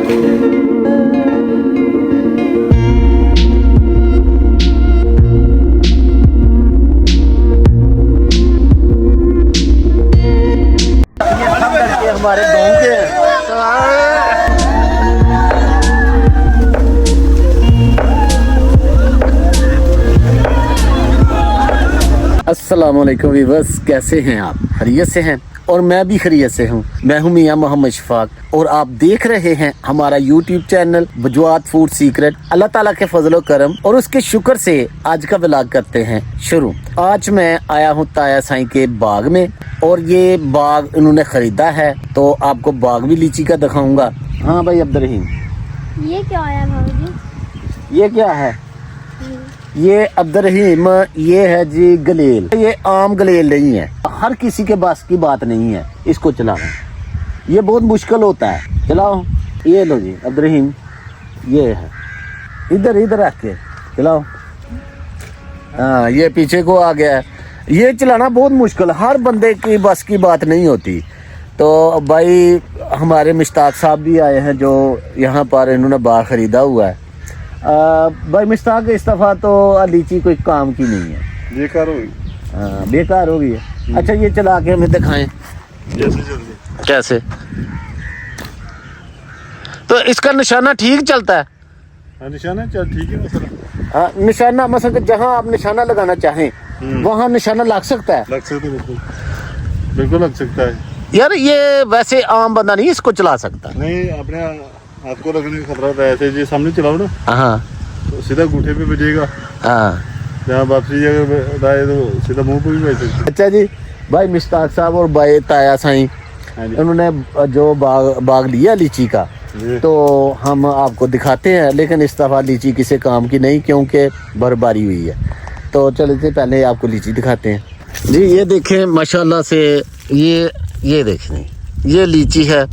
हमारे गांव के अस्सलाम वालेकुम वीवर्स, कैसे हैं आप? खैरियत से हैं? और मैं भी खैरियत से हूँ। मैं हूँ मियाँ मोहम्मद शफाक और आप देख रहे हैं हमारा यूट्यूब चैनल वजूहात फूड सीक्रेट। अल्लाह ताला के फजलो करम और उसके शुक्र से आज का व्लॉग करते हैं शुरू। आज मैं आया हूँ ताया साईं के बाग में और ये बाग इन्होंने खरीदा है, तो आपको बाग भी लीची का दिखाऊंगा। हाँ भाई अब्दुर्रहीम, ये क्या है भाभी? ये क्या है? ये अब्दुर्रहीम, ये है जी गलेल। ये आम गलेल नहीं है, हर किसी के बस की बात नहीं है इसको चलाना, ये बहुत मुश्किल होता है। चलाओ, ये लो जी अब्दुर्रहीम, ये है, इधर इधर रख के चलाओ। हाँ, ये पीछे को आ गया है। ये चलाना बहुत मुश्किल, हर बंदे की बस की बात नहीं होती। तो भाई हमारे मुश्ताक साहब भी आए हैं जो यहाँ पर इन्होंने बाग खरीदा हुआ है। भाई मुश्ताक, इस दफ़ा तो लीची कोई काम की नहीं है, बेकार हो गई। हाँ, बेकार हो गई है। अच्छा, ये चला के हमें दिखाएं जैसे जल्दी कैसे। तो इसका निशाना ठीक चलता है? निशाना चल ठीक है मसला। हाँ, निशाना मसला जहाँ आप निशाना लगाना चाहें वहाँ निशाना लग सकता है। लग सकता है, बिल्कुल बिल्कुल लग सकता है। यार ये वैसे आम बंदा नहीं इसको चला सकता। नहीं, अपने हाथ को लगने का खतरा होता है। ऐसे जी सामने चलाओ ना, हाँ तो सीधा अंगूठे पे बजेगा। हाँ। जहाँ वापसी अगर बताए तो सीधा मुंह पे भी बज सकता है। अच्छा जी, भाई मुश्ताक साहब और भाई ताया साईं, हाँ जी। उन्होंने जो बाग लिया लीची का, जी। तो हम आपको दिखाते हैं। लेकिन इस दफ़ा लीची किसी काम की नहीं, क्योंकि बर्फबारी हुई है। तो चलते पहले आपको लीची दिखाते हैं जी। ये देखें माशाल्लाह से, ये देखें, ये लीची है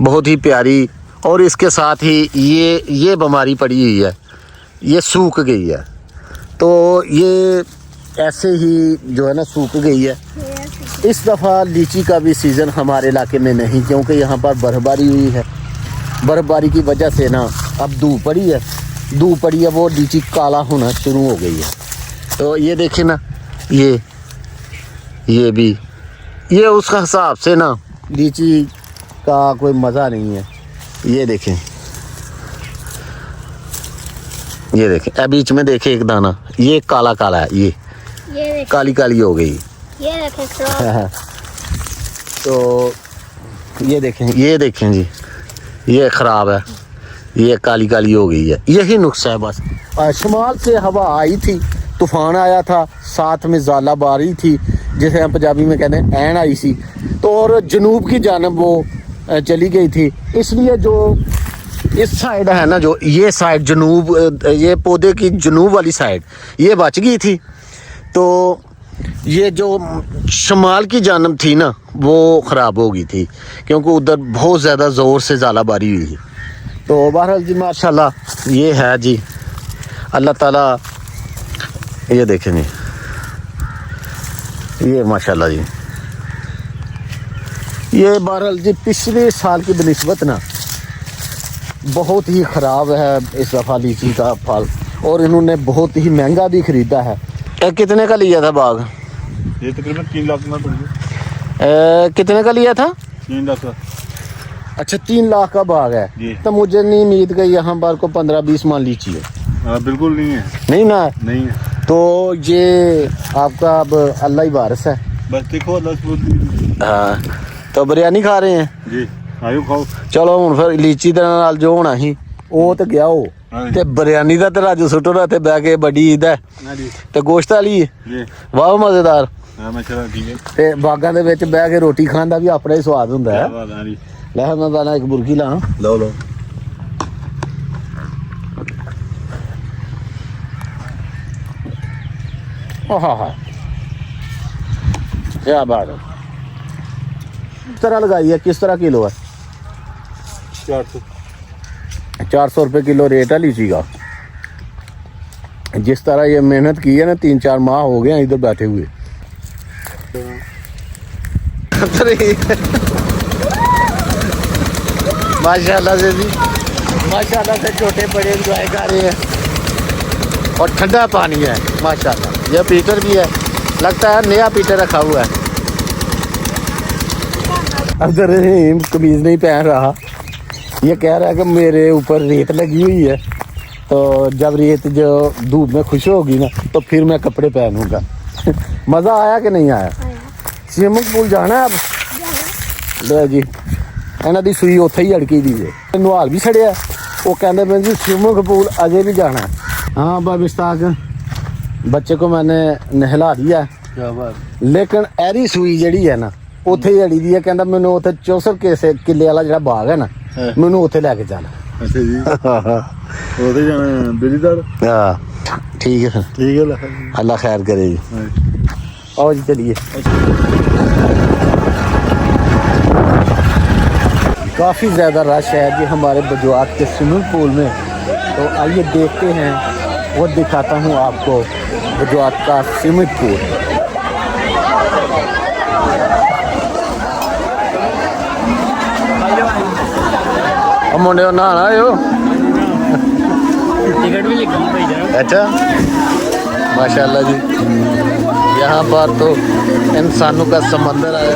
बहुत ही प्यारी। और इसके साथ ही ये बीमारी पड़ी हुई है, ये सूख गई है। तो ये ऐसे ही जो है ना सूख गई है। इस दफ़ा लीची का भी सीज़न हमारे इलाके में नहीं, क्योंकि यहाँ पर बर्फबारी हुई है। बर्फबारी की वजह से ना अब धूप पड़ी है, वो लीची काला होना शुरू हो गई है। तो ये देखें ना, ये भी ये उसका हिसाब से ना लीची का कोई मज़ा नहीं है। ये देखें, बीच में देखें एक दाना, ये काला काला है, ये काली काली हो गई। ये देखें तो ये देखें जी, ये ख़राब है, ये काली काली हो गई है। यही नुक्सा है बस। शुमाल से हवा आई थी, तूफ़ान आया था, साथ में ज़ाला बारी थी, जिसे हम पंजाबी में कहते हैं ऐन आई सी। तो और जनूब की जानब वो चली गई थी, इसलिए जो इस साइड है ना, जो ये साइड जनूब, ये पौधे की जनूब वाली साइड ये बच गई थी। तो ये जो शमाल की जानब थी ना, वो ख़राब हो गई थी, क्योंकि उधर बहुत ज़्यादा ज़ोर से ज़ालाबारी हुई थी। तो बहरहाल जी माशाल्लाह ये है जी, अल्लाह ताला। ये देखें जी, ये माशाल्लाह जी, ये बहरहाल जी पिछले साल की बनिस्बत ना बहुत ही ख़राब है इस दफ़ा लीची का फल, और इन्होंने बहुत ही महंगा भी ख़रीदा है। कितने का लिया था बाग? ये तकरीबन 3 लाख में पड़ गया। कितने का लिया था? 3 लाख का। अच्छा, 3 लाख का बाग है। तो मुझे नहीं उम्मीद कि यहाँ पर को 15-20 मान लीची है। बिल्कुल नहीं है। नहीं ना? नहीं है। तो ये आपका अब अल्लाह ही वारिस है। बस देखो अल्लाह। हाँ, तो बिरयानी खा रहे हैं जी, आयो खाओ। चलो हुण फिर लीची दे नाल जो होना ही वो तो गया हो, ते बिरयानी दा ते राजू सुटो ना ते बह के बड़ी ईद है ते गोश्त वाली है। वाह मजेदार। ते बागां दे विच बह के रोटी खाण दा भी अपना ही स्वाद हुंदा है। ਲੈ मैं बाना एक बुरकी ला। लो हाँ, क्या बात है। किस तरह लगाई है, किस तरह किलो है? 400 रुपये किलो रेट है लीची का। जिस तरह ये मेहनत की है ना, 3-4 माह हो गए इधर बैठे हुए। माशाल्लाह से जी, माशाल्लाह से छोटे बड़े एंजॉय कर रहे हैं और ठंडा पानी है माशाल्लाह। यह पीटर भी है, लगता है नया पीटर रखा हुआ है। अब्दुल रहीम कमीज नहीं पहन रहा, ये कह रहा है कि मेरे ऊपर रेत लगी हुई है, तो जब रेत जो धूप में खुश होगी ना तो फिर मैं कपड़े पहनूंगा। मज़ा आया कि नहीं आया? स्विमिंग पूल जाना है अब? लो जी, इन्हों की सूई उत्थे ही अड़की दी है। नहाल भी छड़िया, वो कहते मैं जी स्विमिंग पूल अजे भी जाना है। हाँ बाबा मुश्ताक, बच्चे को मैंने नहला दिया, क्या बात। लेकिन एरी सूई जी है ना उत्थे ही अड़ी दी है। कहता मैंने उत्थे 64 किले वाला जो बाग है ना, मैनू उत्थे लैके जाना। अच्छा जी, उधर जाना बिजलीदार। हाँ ठीक है, ठीक है, अल्लाह खैर करे जी। आओ जी चलिए। काफ़ी ज़्यादा रश है जी हमारे बजवात के स्विमिंग पूल में, तो आइए देखते हैं और दिखाता हूँ आपको बजवात का स्विमिंग पूल। मुंडे नहाना आयो, टिकट भी लगी भाई। अच्छा माशाल्लाह जी, यहाँ पर तो इंसानों का समंदर है।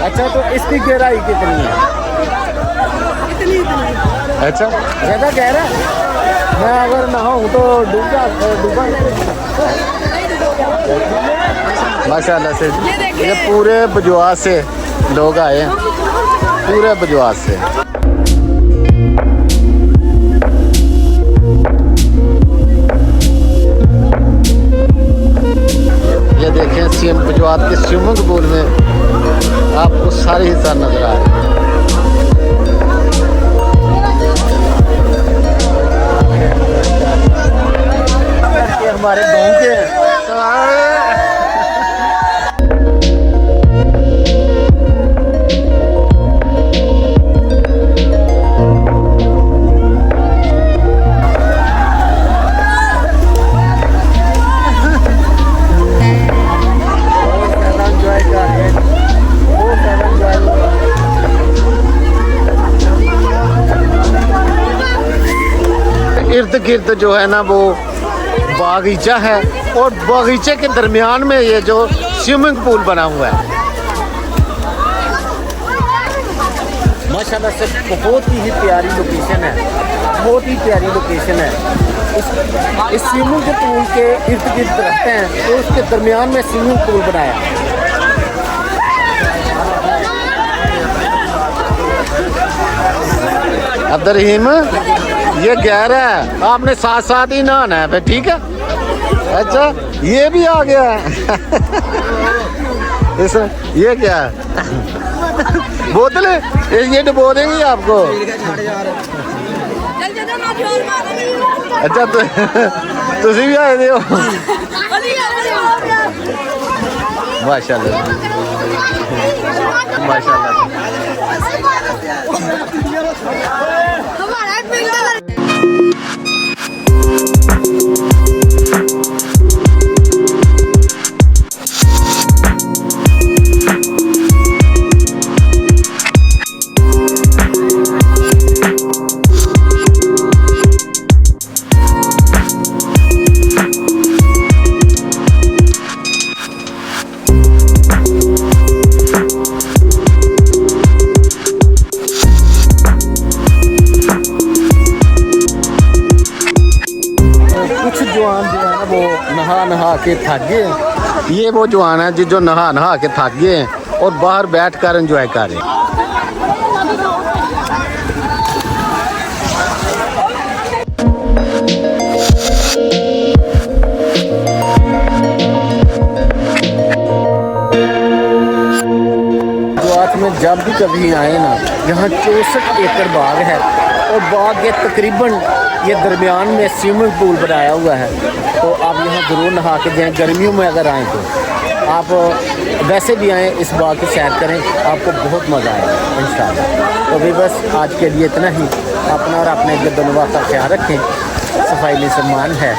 अच्छा तो इसकी गहराई कितनी है? अच्छा ज़्यादा गहरा है? मैं अगर नहाऊँ तो डूबा माशाल्लाह से। ये पूरे बजवात से लोग आए हैं, पूरे बजवात से। ये देखें सीएम बजवात के स्विमिंग पूल में आपको सारे हिस्सा नजर आ रहे हैं। हमारे गांव के हैं। इर्द गिर्द जो है ना वो बागीचा है, और बागीचे के दरमियान में ये जो स्विमिंग पूल बना हुआ है माशाल्लाह से बहुत ही प्यारी लोकेशन है, बहुत ही प्यारी लोकेशन है। इस स्विमिंग पूल के इर्द गिर्द रखते हैं तो उसके दरमियान में स्विमिंग पूल बनाया। अब्दुल रहीम ये गहरा है, आपने साथ साथ ही नहाना है फिर, ठीक है? अच्छा ये भी आ गया है। इस ये क्या है? बोतलें ये डुबो देंगी आपको। अच्छा तो तुसी भी आए थे हो? माशाल्लाह माशाल्लाह। नहा के थक गए। ये वो जवान है जो नहा के थक गए हैं और बाहर बैठकर एंजॉय कर रहे हैं। गुजरात में जब भी कभी आए ना, यहाँ 64 एकड़ बाग है और बाग के तकरीबन ये दरमियान में स्विमिंग पूल बनाया हुआ है, तो आप यहाँ ज़रूर नहा के जाएँ। गर्मियों में अगर आएँ तो आप वैसे भी आएँ, इस बाग की सैर करें, आपको बहुत मज़ा आएगा इंशाल्लाह। तो भी बस आज के लिए इतना ही। अपना और अपने गर्दनवा का ख्याल रखें, सफाई में सम्मान है।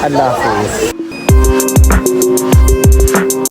अल्लाह हाफिज़।